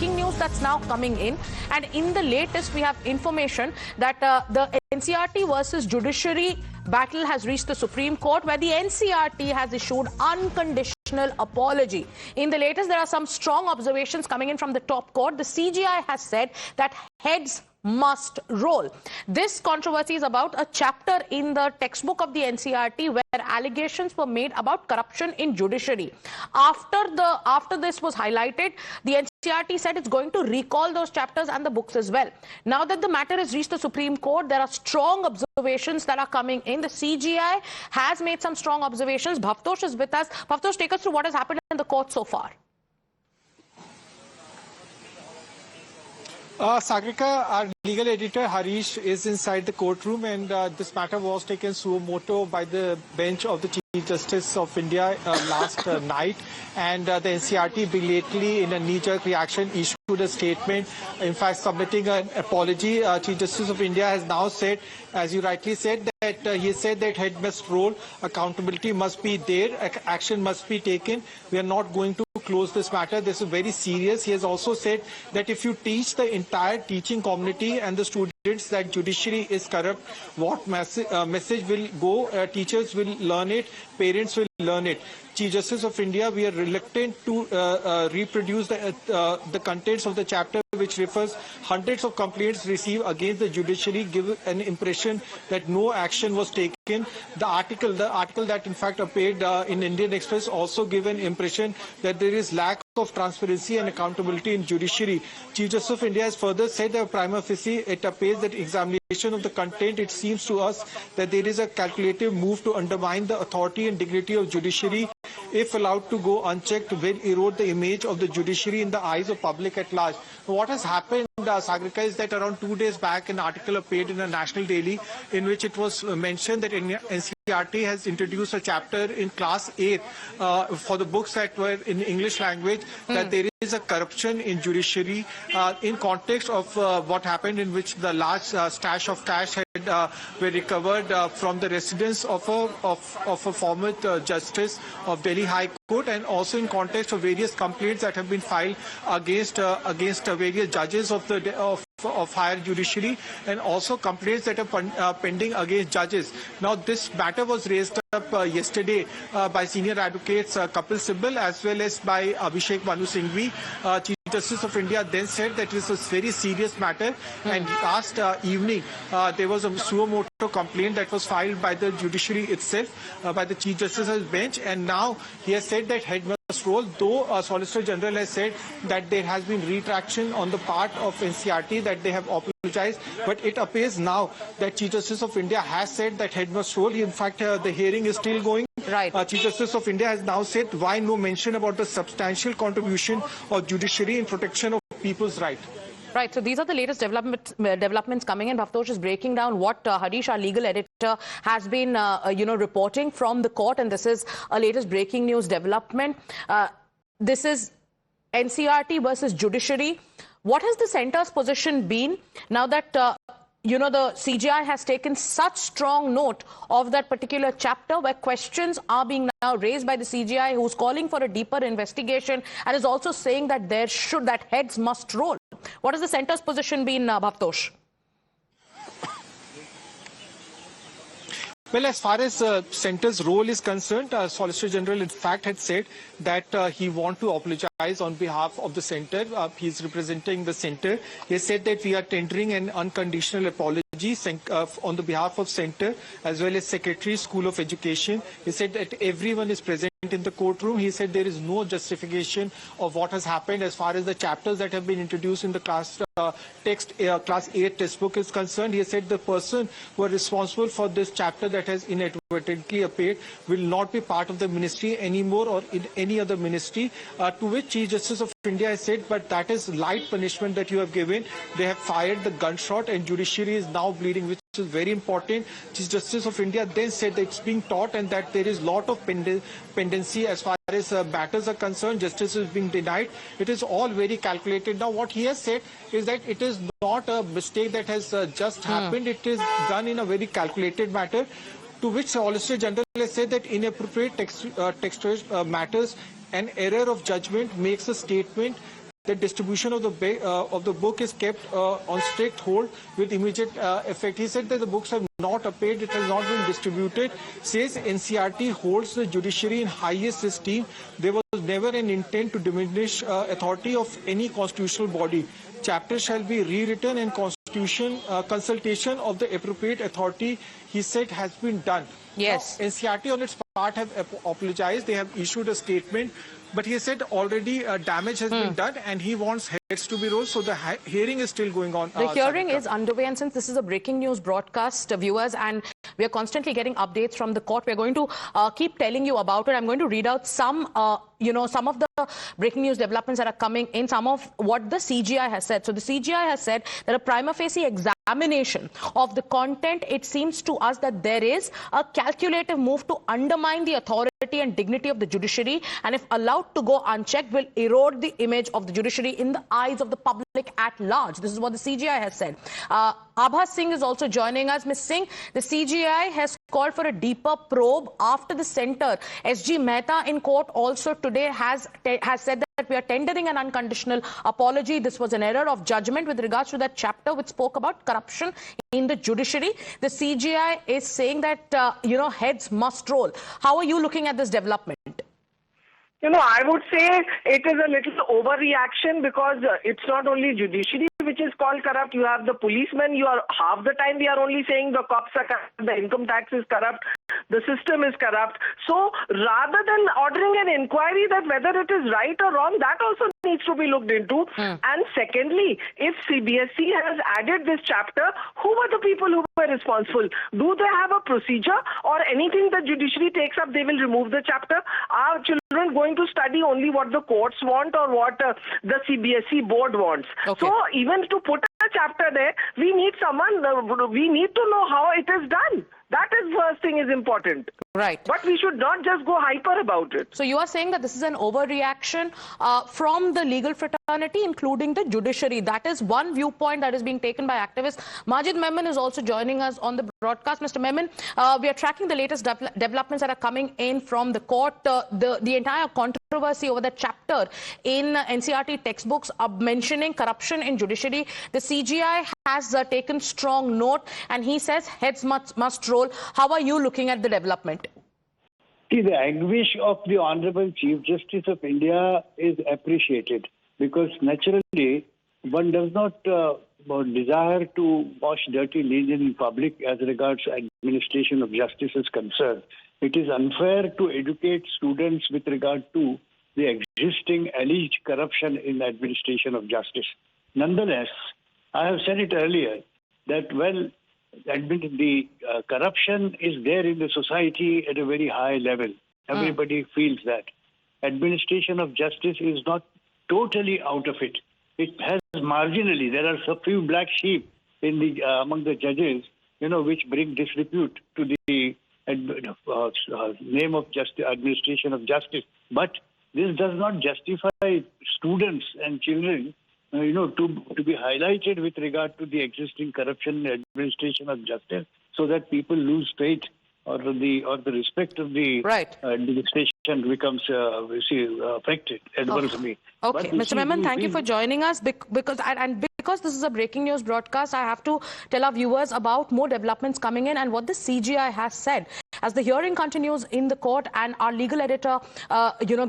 breaking news that's now coming in. And in the latest, we have information that the NCERT versus judiciary battle has reached the Supreme Court, where the NCERT has issued unconditional apology. In the latest, there are some strong observations coming in from the top court. The CGI has said that heads must roll. This controversy is about a chapter in the textbook of the NCERT where allegations were made about corruption in judiciary. After this was highlighted, the NCERT said it's going to recall those chapters and the books as well. Now that the matter has reached the Supreme Court, there are strong observations that are coming in. The CGI has made some strong observations. Bhavtosh is with us. Bhavtosh, take us through what has happened in the court so far. Sagrika, our legal editor Harish is inside the courtroom, and this matter was taken suo motu by the bench of the Chief Justice of India last night, and the NCERT belatedly, in a knee-jerk reaction, issued a statement, in fact submitting an apology. Chief Justice of India has now said, as you rightly said, that he said that head must roll, accountability must be there, action must be taken. We are not going to close this matter. This is very serious. He has also said that if you teach the entire teaching community and the students that judiciary is corrupt, what message will go? Teachers will learn it, parents will learn it. Chief Justice of India, we are reluctant to reproduce the contents of the chapter which refers hundreds of complaints received against the judiciary, give an impression that no action was taken. The article that in fact appeared in Indian Express also gave an impression that there is lack of transparency and accountability in judiciary. Chief Justice of India has further said that prima facie it appears that examination of the content, it seems to us that there is a calculative move to undermine the authority and dignity of judiciary. If allowed to go unchecked, will erode the image of the judiciary in the eyes of public at large. What has happened, Sagrika, is that around 2 days back an article appeared in a national daily in which it was mentioned that NCERT has introduced a chapter in class 8 for the books that were in English language, that there is a corruption in judiciary in context of what happened, in which the large stash of cash had were recovered from the residence of a former justice of Delhi High Court, and also in context of various complaints that have been filed against various judges of higher judiciary, and also complaints that are pending against judges. Now, this matter was raised up yesterday by senior advocates Kapil Sibal as well as by Abhishek Manu Singhvi. Chief Justice of India then said that this was a very serious matter, and last evening there was a suo motu complaint that was filed by the judiciary itself, by the Chief Justice's bench, and now he has said that head must roll, though Solicitor General has said that there has been retraction on the part of NCERT, that they have apologized, but it appears now that Chief Justice of India has said that head must roll. In fact, the hearing is still going. Right. Chief Justice of India has now said, why no mention about the substantial contribution of judiciary in protection of people's right. Right, so these are the latest developments coming in. Bhavtosh is breaking down what Harish, our legal editor, has been reporting from the court, and this is a latest breaking news development. This is NCERT versus judiciary. What has the centre's position been now that the CGI has taken such strong note of that particular chapter, where questions are being now raised by the CGI, who's calling for a deeper investigation and is also saying that that heads must roll? What has the centre's position been, Bhavtosh? Well, as far as centre's role is concerned, Solicitor General in fact had said that he wants to apologize on behalf of the centre. He is representing the centre. He said that we are tendering an unconditional apology on the behalf of centre as well as Secretary, School of Education. He said that everyone is present in the courtroom. He said there is no justification of what has happened as far as the chapters that have been introduced in the class 8 textbook is concerned. He said the person who are responsible for this chapter that has inadvertently appeared will not be part of the ministry anymore or in any other ministry, to which Chief Justice of India has said, but that is light punishment that you have given. They have fired the gunshot and judiciary is now bleeding, which is very important. Chief Justice of India then said that it's being taught and that there is lot of pendency as far as matters are concerned. Justice is being denied. It is all very calculated. Now, what he has said is that it is not a mistake that has just happened. It is done in a very calculated matter, to which Solicitor General has said that inappropriate textual matters, an error of judgment makes a statement the distribution of the book is kept on strict hold with immediate effect. He said that the books have not appeared, it has not been distributed. Says NCERT holds the judiciary in highest esteem. There was never an intent to diminish authority of any constitutional body. Chapters shall be rewritten and consultation of the appropriate authority, he said, has been done. Yes. Now, NCERT on its part have apologized. They have issued a statement. But he said already damage has been done and he wants heads to be rolled. So the hearing is still going on. The hearing is underway, and since this is a breaking news broadcast, viewers, and we are constantly getting updates from the court, we're going to keep telling you about it. I'm going to read out some of the breaking news developments that are coming in, some of what the CGI has said. So the CGI has said that a prima facie examination of the content, it seems to us that there is a calculative move to undermine the authority and dignity of the judiciary, and if allowed to go unchecked, will erode the image of the judiciary in the eyes of the public at large. This is what the CGI has said. Abha Singh is also joining us. Ms. Singh, the CGI has called for a deeper probe after the centre. SG Mehta in court also today has said that we are tendering an unconditional apology. This was an error of judgment with regards to that chapter which spoke about corruption in the judiciary. The CGI is saying that, heads must roll. How are you looking at this development? I would say it is a little overreaction because it's not only judiciary which is called corrupt. You have the policemen. Half the time we are only saying the cops are corrupt, the income tax is corrupt, the system is corrupt. So rather than ordering an inquiry that whether it is right or wrong, that also needs to be looked into. And secondly, if CBSE has added this chapter, who were the people who were responsible? Do they have a procedure, or anything the judiciary takes up, they will remove the chapter? Are children going to study only what the courts want or what the CBSE board wants? Okay. So even to put a chapter there, we need we need to know how it is done. That is first thing is important. Right. But we should not just go hyper about it. So you are saying that this is an overreaction from the legal fraternity, including the judiciary. That is one viewpoint that is being taken by activists. Majid Memon is also joining us on the broadcast. Mr. Memon, we are tracking the latest developments that are coming in from the court. The entire controversy over the chapter in NCERT textbooks mentioning corruption in judiciary. The CGI has taken strong note, and he says heads must roll. How are you looking at the development? See, the anguish of the Honorable Chief Justice of India is appreciated because naturally one does not desire to wash dirty linen in public as regards administration of justice is concerned. It is unfair to educate students with regard to the existing alleged corruption in the administration of justice. Nonetheless, I have said it earlier that, the corruption is there in the society at a very high level. Everybody feels that. Administration of justice is not totally out of it. It has marginally. There are a few black sheep in among the judges, which bring disrepute to the name of administration of justice. But this does not justify students and children to be highlighted with regard to the existing corruption in administration of justice, so that people lose faith or the respect of the administration becomes affected adversely. Okay, Mr. Memon, thank you for joining us. Because this is a breaking news broadcast, I have to tell our viewers about more developments coming in and what the CGI has said. As the hearing continues in the court and our legal editor,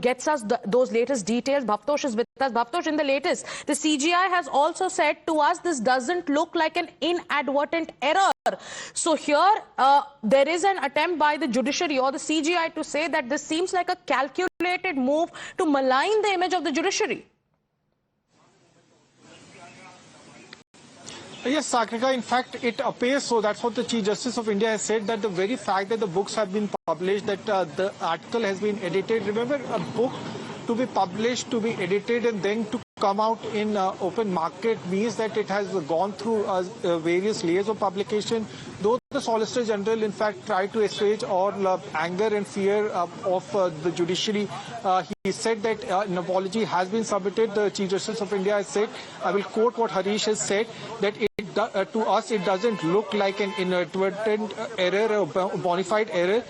gets us those latest details, Bhavtosh is with us. Bhavtosh, in the latest, the CGI has also said to us this doesn't look like an inadvertent error. So here, there is an attempt by the judiciary or the CGI to say that this seems like a calculated move to malign the image of the judiciary. Yes, Sakrika, in fact, it appears so. That's what the Chief Justice of India has said, that the very fact that the books have been published, that the article has been edited. Remember, a book to be published, to be edited, and then to come out in open market means that it has gone through various layers of publication. Though the Solicitor General, in fact, tried to assuage all anger and fear of the judiciary, he said that an apology has been submitted. The Chief Justice of India has said, I will quote what Harish has said, that to us it doesn't look like an inadvertent error or bona fide error.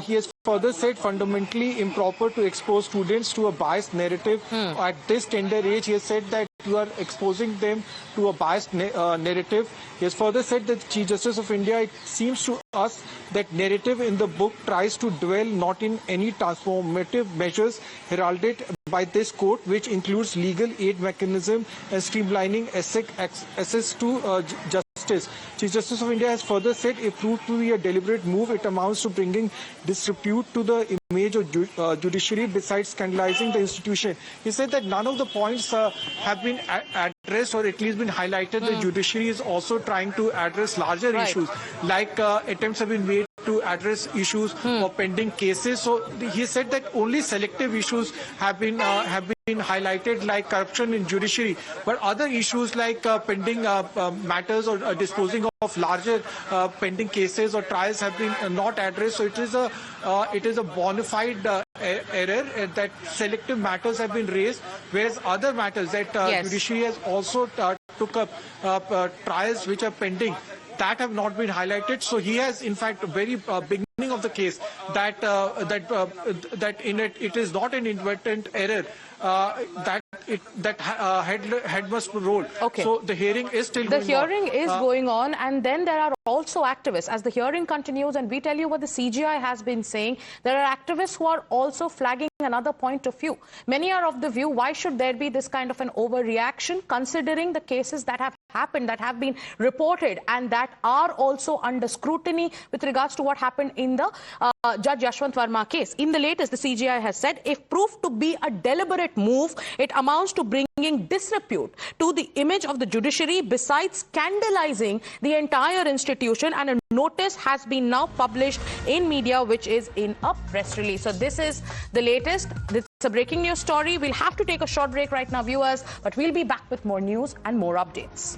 He has further said fundamentally improper to expose students to a biased narrative at this tender age. He has said that you are exposing them to a biased narrative. He has further said that the Chief Justice of India, it seems to us that narrative in the book tries to dwell not in any transformative measures heralded by this court, which includes legal aid mechanism and streamlining access to justice. Chief Justice of India has further said if proved to be a deliberate move, it amounts to bringing disrepute to the image of judiciary besides scandalizing the institution. He said that none of the points have been addressed or at least been highlighted. The judiciary is also trying to address larger issues, like attempts have been made to address issues of pending cases. So he said that only selective issues have been highlighted, like corruption in judiciary, but other issues like pending matters or disposing of larger pending cases or trials have been not addressed. So it is a bona fide error that selective matters have been raised, whereas other matters that judiciary has also took up trials which are pending, that have not been highlighted. So he has, in fact, very beginning of the case that it is not an inadvertent error, that head must roll. Okay. So the hearing is still going on. The hearing is going on, and then there are also activists. As the hearing continues, and we tell you what the CGI has been saying, there are activists who are also flagging another point of view. Many are of the view, why should there be this kind of an overreaction, considering the cases that have happened, that have been reported, and that are also under scrutiny with regards to what happened in the Judge Yashwant Verma case. In the latest, the CGI has said, if proved to be a deliberate move, it amounts to bringing disrepute to the image of the judiciary besides scandalizing the entire institution, and a notice has been now published in media, which is in a press release. So this is the latest. It's a breaking news story. We'll have to take a short break right now, viewers, but we'll be back with more news and more updates.